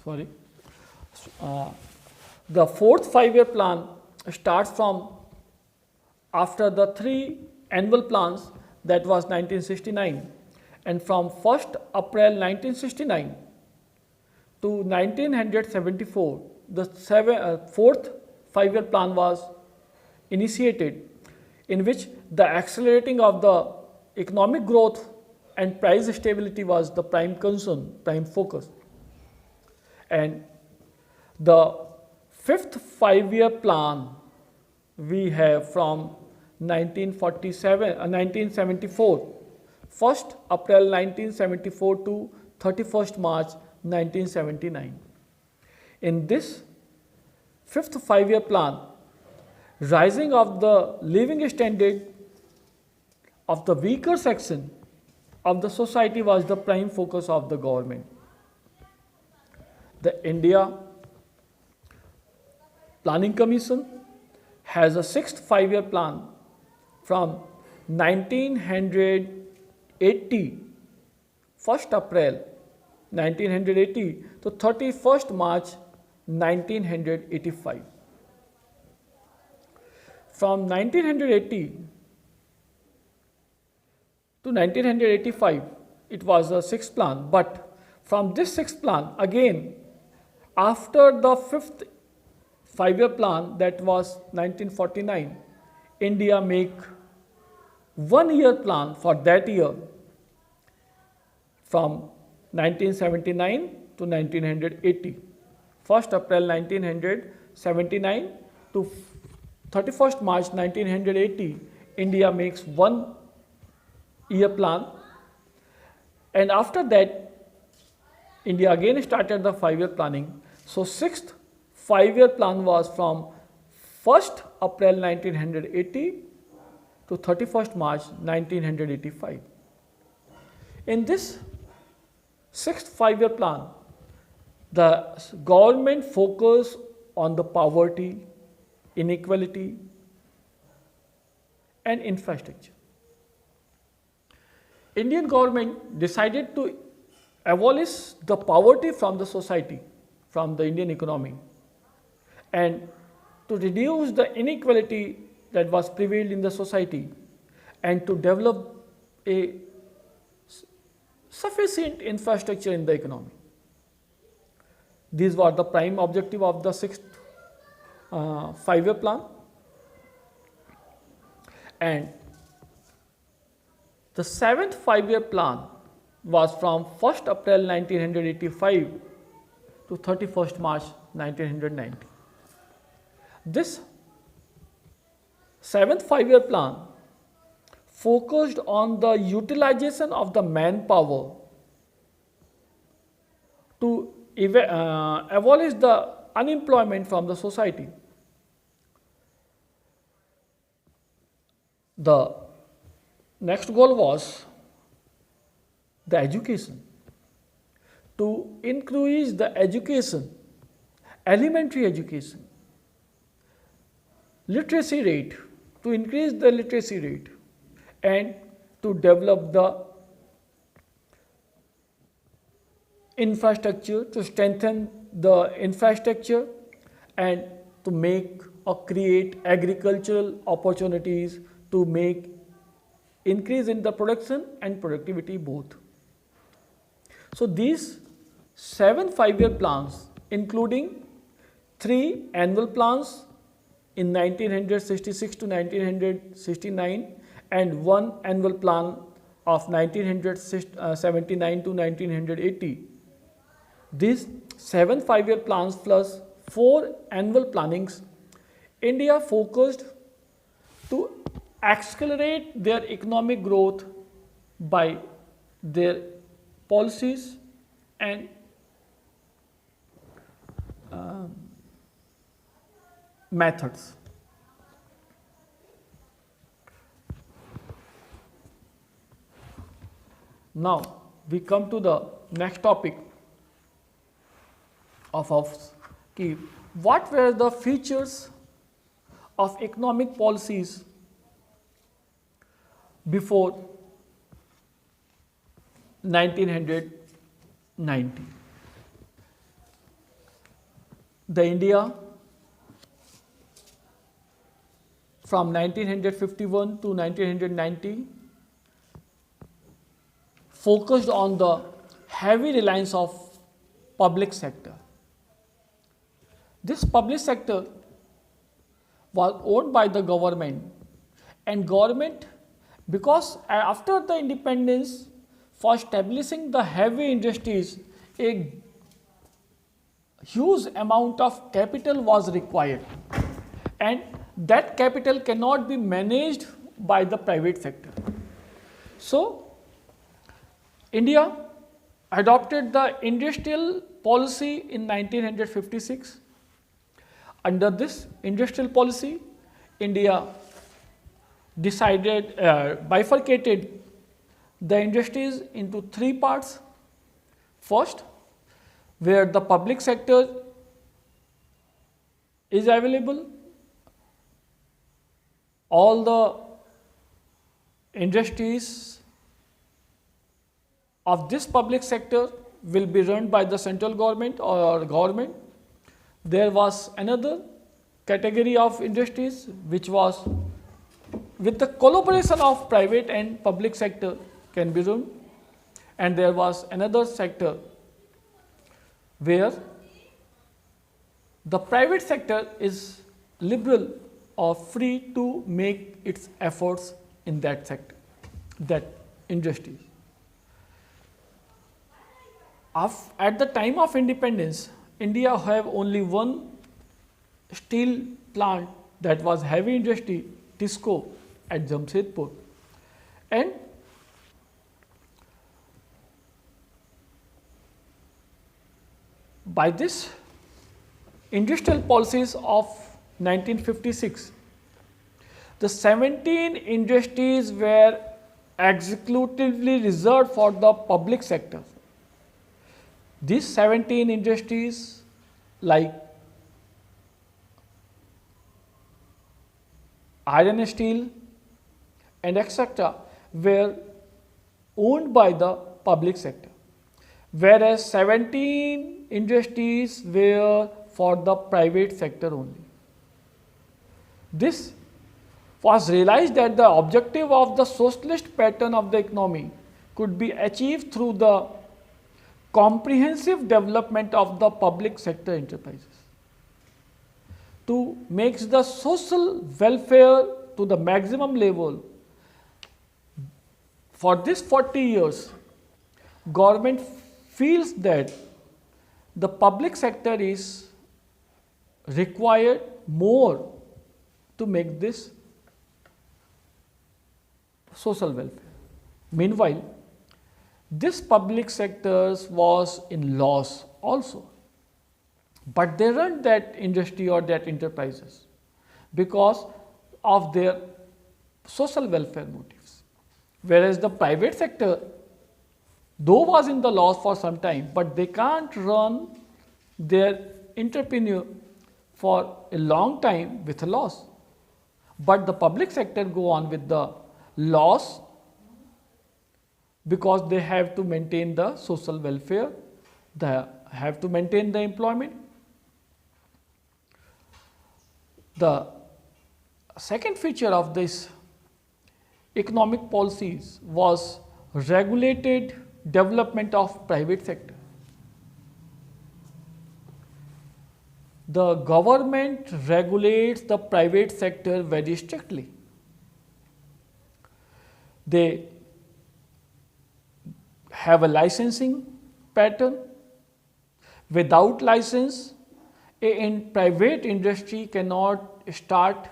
sorry, uh, the fourth 5-year plan starts from after the 3 annual plans, that was 1969, and from 1st April 1969 to 1974, the fourth 5-year plan was initiated, in which the accelerating of the economic growth and price stability was the prime concern, prime focus. And the fifth 5-year plan we have from 1974, 1st April 1974 to 31st March 1979. In this fifth 5-year plan, rising of the living standard of the weaker section of the society was the prime focus of the government. The India Planning Commission has a sixth 5-year plan from 1980, 1st April 1980 to 31st March 1985. From 1980 to 1985, it was a sixth plan, but from this sixth plan, again, after the fifth 5-year plan, that was 1949, India make 1-year plan for that year from 1979 to 1980. 1st April 1979 to 31st March 1980, India makes 1-year plan, and after that, India again started the 5-year planning. So, sixth 5-year plan was from 1st April 1980 to 31st March 1985. In this sixth 5-year plan, the government focused on the poverty, inequality, and infrastructure. Indian government decided to abolish the poverty from the society, from the Indian economy, and to reduce the inequality that was prevailed in the society, and to develop a sufficient infrastructure in the economy. These were the prime objective of the sixth 5-year plan. And the seventh 5-year plan was from 1st April 1985 to 31st March 1990. This seventh 5-year plan focused on the utilization of the manpower to abolish the unemployment from the society. The next goal was the education, to increase the education, elementary education, literacy rate, to increase the literacy rate, and to develop the infrastructure, to strengthen the infrastructure, and to make or create agricultural opportunities, to make increase in the production and productivity both. So, these 7 5-year plans, including 3 annual plans in 1966 to 1969 and 1 annual plan of 1979 to 1980. These 7 5-year plans plus 4 annual plannings, India focused to accelerate their economic growth by their policies and methods. Now, we come to the next topic of what were the features of economic policies before 1990. the India from 1951 to 1990 focused on the heavy reliance of public sector. This public sector was owned by the government, and government, because after the independence, for establishing the heavy industries, a huge amount of capital was required, and that capital cannot be managed by the private sector. So India adopted the industrial policy in 1956. Under this industrial policy, India decided bifurcated the industries into three parts. First, where the public sector is available, all the industries of this public sector will be run by the central government or government. There was another category of industries which was with the collaboration of private and public sector can be run, and there was another sector where the private sector is liberal or free to make its efforts in that sector, that industry. At the time of independence, India have only one steel plant that was heavy industry, TISCO at Jamshedpur, and by this industrial policies of 1956, the 17 industries were exclusively reserved for the public sector. These 17 industries like iron and steel and etc. were owned by the public sector, whereas 17 industries were for the private sector only. This was realized that the objective of the socialist pattern of the economy could be achieved through the comprehensive development of the public sector enterprises to make the social welfare to the maximum level. For this 40 years, government feels that the public sector is required more to make this social welfare. Meanwhile, this public sectors was in loss also, but they run that industry or that enterprises because of their social welfare motives, whereas the private sector though was in the loss for some time, but they can't run their entrepreneur for a long time with a loss, but the public sector go on with the loss because they have to maintain the social welfare, they have to maintain the employment. The second feature of this economic policies was regulated development of private sector. The government regulates the private sector very strictly. They have a licensing pattern. Without license, a private industry cannot start.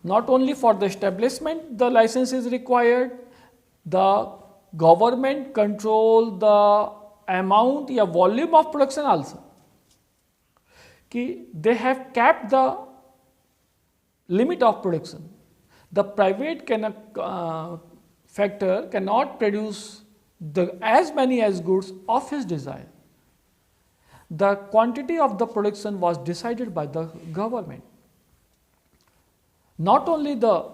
Not only for the establishment the license is required, the government control the amount or volume of production also. They have capped the limit of production. The private factor cannot produce as many as goods of his desire. The quantity of the production was decided by the government. Not only the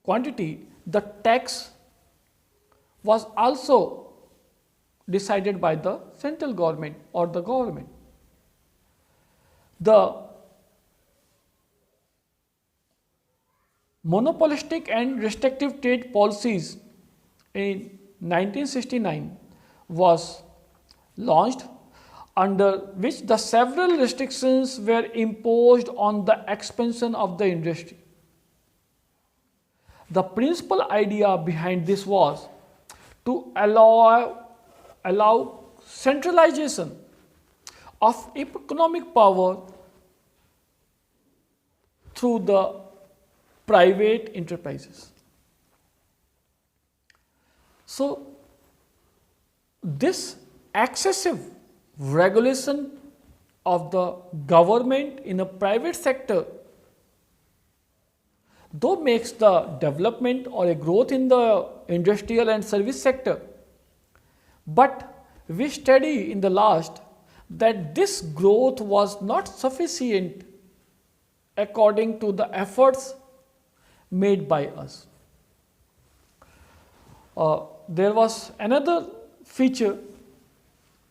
quantity, the tax was also decided by the central government or the government. The monopolistic and restrictive trade policies in 1969 was launched, under which the several restrictions were imposed on the expansion of the industry. The principal idea behind this was to allow centralization of economic power through the private enterprises. So, this excessive regulation of the government in a private sector, though makes the development or a growth in the industrial and service sector, but we study in the last that this growth was not sufficient according to the efforts made by us. There was another feature,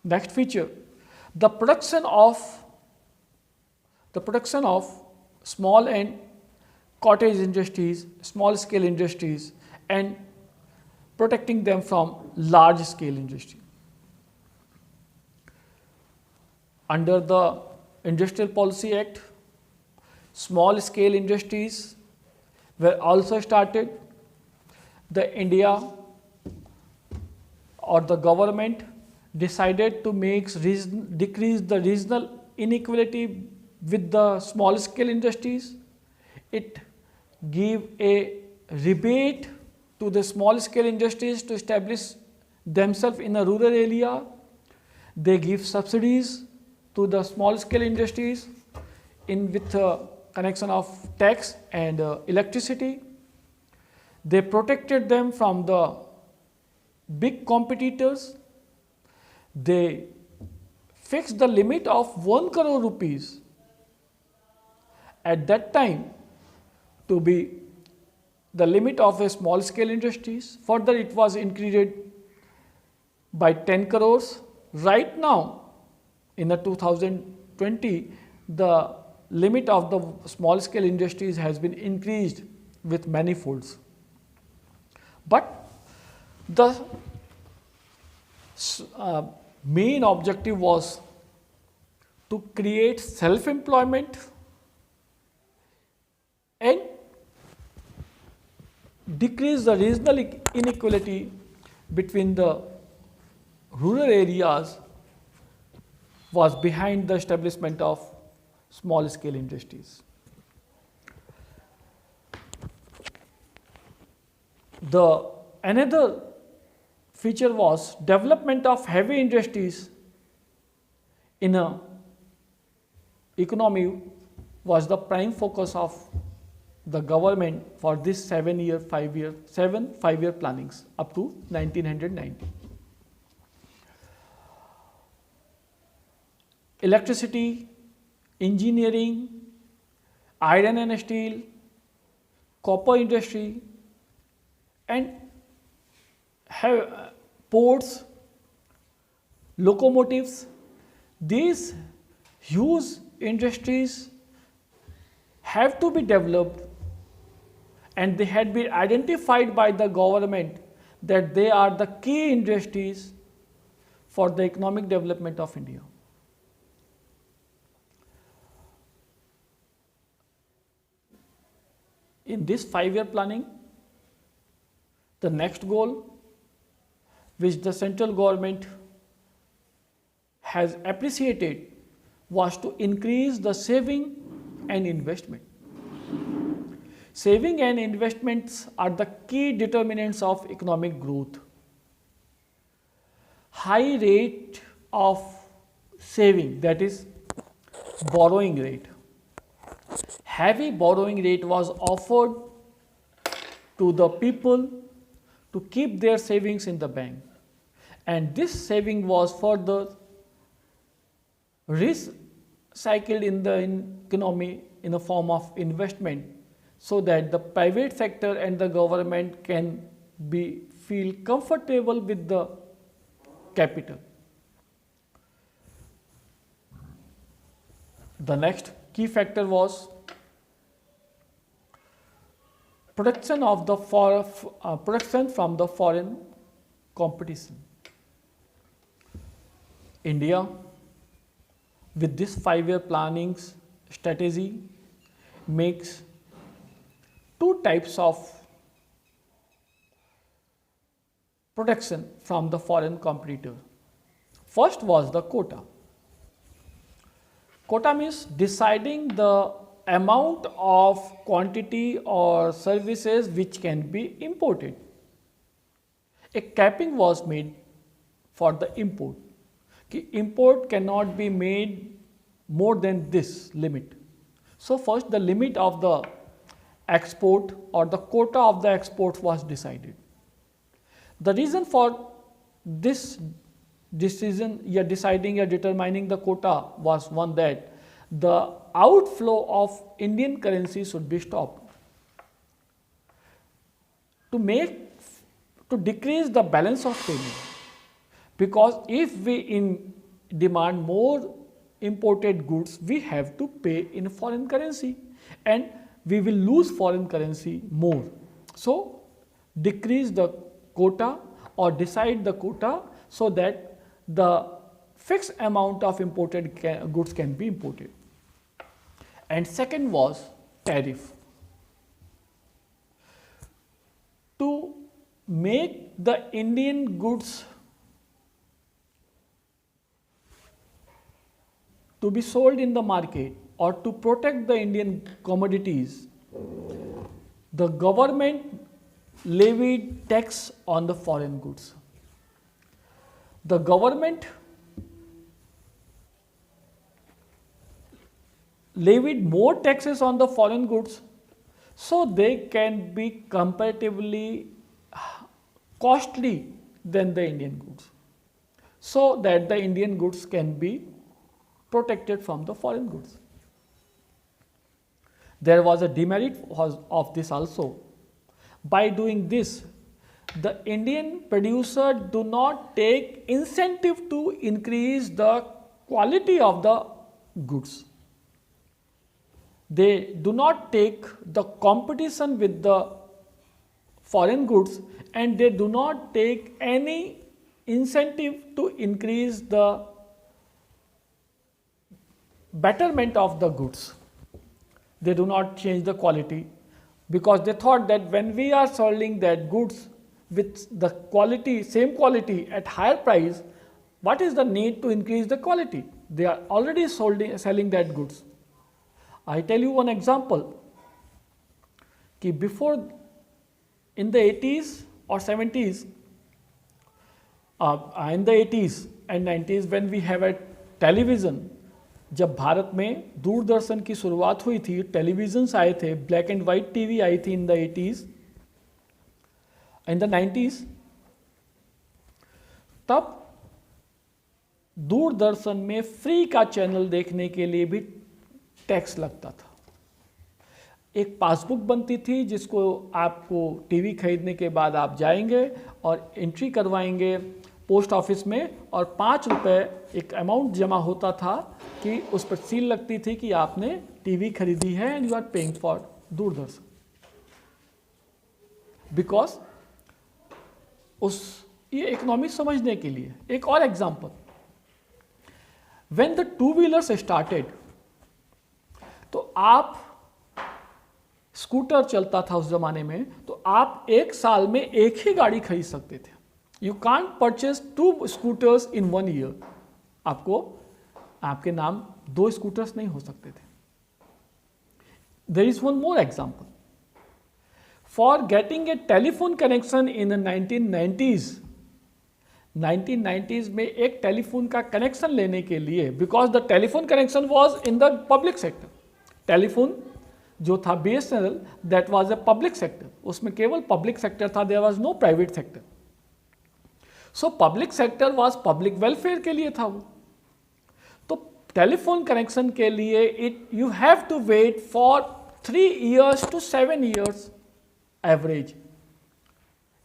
next feature, the production of small and cottage industries, small scale industries, and protecting them from large scale industry. Under the Industrial Policy Act, small scale industries were also started. The India or the government decided to decrease the regional inequality with the small scale industries. It gave a rebate to the small scale industries to establish themselves in a rural area. They give subsidies to the small scale industries with connection of tax and electricity. They protected them from the big competitors. They fixed the limit of 1 crore rupees at that time to be the limit of a small scale industries. Further, it was increased by 10 crores. Right now, in the 2020, the limit of the small scale industries has been increased with many folds. But the main objective was to create self-employment and decrease the regional inequality between the rural areas was behind the establishment of small scale industries. Another feature was development of heavy industries in a economy was the prime focus of the government for this 7 5-year plannings up to 1990. Electricity, engineering, iron and steel, copper industry, and ports, locomotives. These huge industries have to be developed, and they had been identified by the government that they are the key industries for the economic development of India. In this 5-year planning, the next goal which the central government has appreciated was to increase the saving and investment. Saving and investments are the key determinants of economic growth. High rate of saving, that is borrowing rate. Heavy borrowing rate was offered to the people to keep their savings in the bank, and this saving was further recycled in the economy in a form of investment, so that the private sector and the government can feel comfortable with the capital. The next key factor was protection from the foreign competition. India, with this 5-year planning strategy, makes two types of protection from the foreign competitor. First was the quota. Quota means deciding the amount of quantity or services which can be imported. A capping was made for the import. Import cannot be made more than this limit. So first the limit of the export or the quota of the export was decided. The reason for this decision, deciding or determining the quota was one, that the outflow of Indian currency should be stopped. To decrease the balance of payment, because if we demand more imported goods, we have to pay in foreign currency and we will lose foreign currency more. So decrease the quota or decide the quota so that the fixed amount of imported goods can be imported. And second was tariff. To make the Indian goods to be sold in the market or to protect the Indian commodities, the government levied tax on the foreign goods. The government levied more taxes on the foreign goods so they can be comparatively costly than the Indian goods, so that the Indian goods can be protected from the foreign goods. There was a demerit of this also. By doing this, the Indian producer do not take incentive to increase the quality of the goods. They do not take the competition with the foreign goods, and they do not take any incentive to increase the betterment of the goods. They do not change the quality, because they thought that when we are selling that goods with the quality, same quality at higher price, what is the need to increase the quality? They are already selling that goods. I tell you one example. Before, in the 80s or 70s, in the 80s and 90s, when we have a television, जब भारत में दूरदर्शन की शुरुआत हुई थी, televisions आए थे, black and white TV आई थी in the 80s, in the 90s, तब दूरदर्शन में फ्री का चैनल देखने के लिए भी टैक्स लगता था. एक पासबुक बनती थी जिसको आपको टीवी खरीदने के बाद आप जाएंगे और एंट्री करवाएंगे पोस्ट ऑफिस में, और 5 रुपये एक अमाउंट जमा होता था कि उस पर सील लगती थी कि आपने टीवी खरीदी है and you are paying for Doordarshan. Because ये इकोनॉमिक्स समझने के लिए. एक और example, when the two wheelers started, तो आप स्कूटर चलता था उस जमाने में, तो आप एक साल में एक ही गाड़ी खरीद सकते थे. You can't purchase 2 scooters in 1 year. आपके नाम 2 स्कूटर्स नहीं हो सकते थे. There is one more example. For getting a telephone connection in 1990s में एक टेलीफोन का कनेक्शन लेने के लिए, because the telephone connection was in the public sector. Telephone जो था BSNL, that was a public sector. उसमें केवल पब्लिक सेक्टर था, there was no private sector. So public sector was public welfare के लिए था वो. तो टेलीफोन कनेक्शन के लिए you have to wait for 3 years to 7 years average.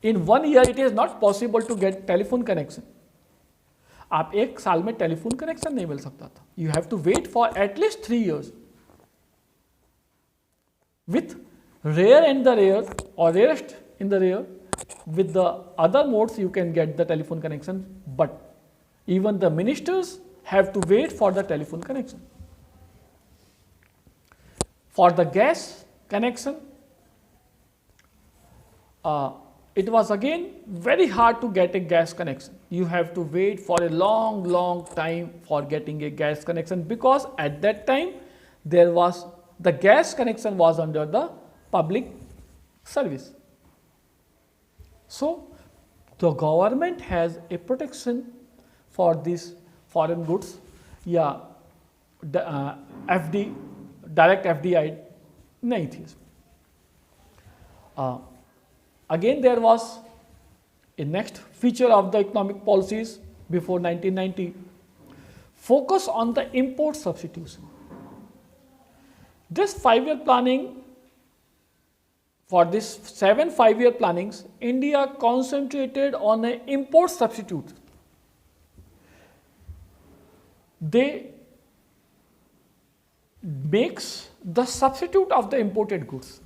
In 1 year, it is not possible to get telephone connection. आप एक साल में टेलीफोन कनेक्शन नहीं मिल सकता था. You have to wait for at least 3 years. With rare and the rare or rarest in the rare, with the other modes you can get the telephone connection, but even the ministers have to wait for the telephone connection. For the gas connection, it was again very hard to get a gas connection. You have to wait for a long time for getting a gas connection, because at that time the gas connection was under the public service. So the government has a protection for these foreign goods. Yeah, FD, direct FDI नहीं थी. Again there was a next feature of the economic policies before 1990, focus on the import substitution. This 5-year planning, for this 7 5-year plannings, India concentrated on an import substitute. They makes the substitute of the imported goods.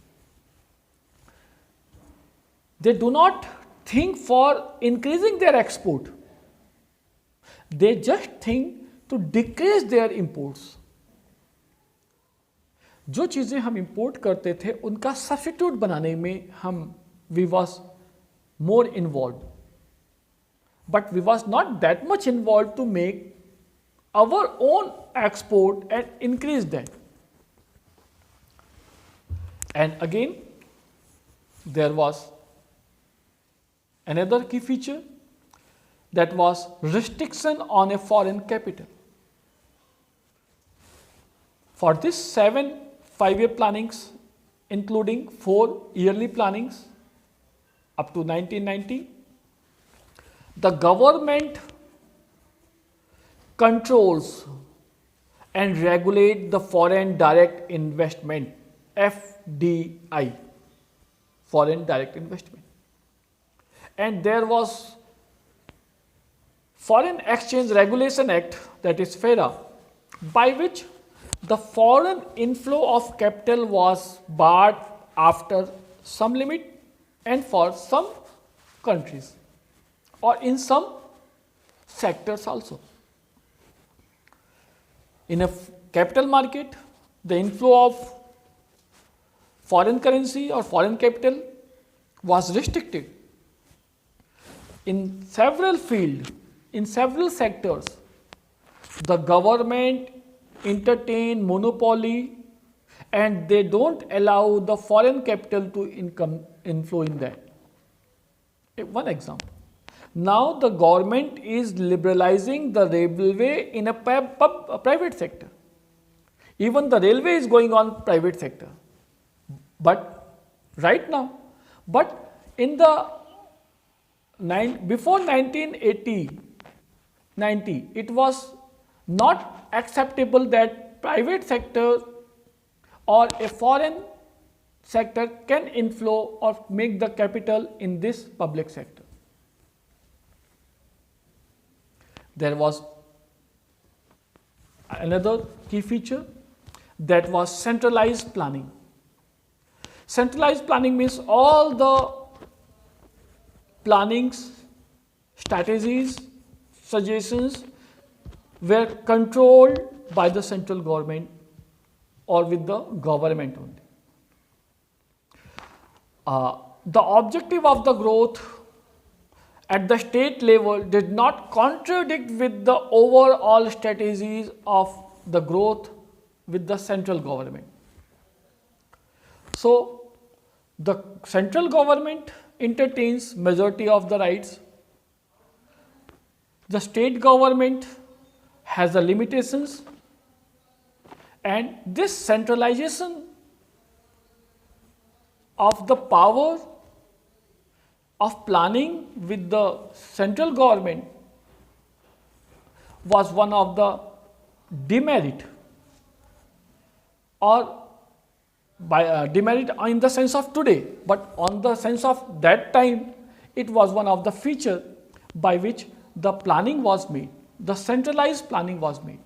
They do not think for increasing their export. They just think to decrease their imports. जो चीज़ें हम import करते थे उनका substitute बनाने में हम we was more involve, but we was not that much involve to make our own export and increase that. And again there was another key feature, that was restriction on a foreign capital. For this 7 5-year plannings, including 4 yearly plannings up to 1990, the government controls and regulate the foreign direct investment, FDI, foreign direct investment. And there was Foreign Exchange Regulation Act, that is FERA, by which the foreign inflow of capital was barred after some limit, and for some countries or in some sectors also. In a capital market, the inflow of foreign currency or foreign capital was restricted. In several fields, in several sectors, the government entertain monopoly, and they don't allow the foreign capital to inflow in that. One example. Now the government is liberalizing the railway in a private sector. Even the railway is going on private sector. But right now, but in the before 1980, 90, it was not acceptable that private sector or a foreign sector can inflow or make the capital in this public sector. There was another key feature, that was centralized planning. Centralized planning means all the plannings, strategies, suggestions were controlled by the central government or with the government only. The objective of the growth at the state level did not contradict with the overall strategies of the growth with the central government. So the central government entertains majority of the rights. The state government has the limitations, and this centralization of the power of planning with the central government was one of the demerit, or by demerit in the sense of today, but on the sense of that time, it was one of the feature by which the planning was made. the centralized planning was made.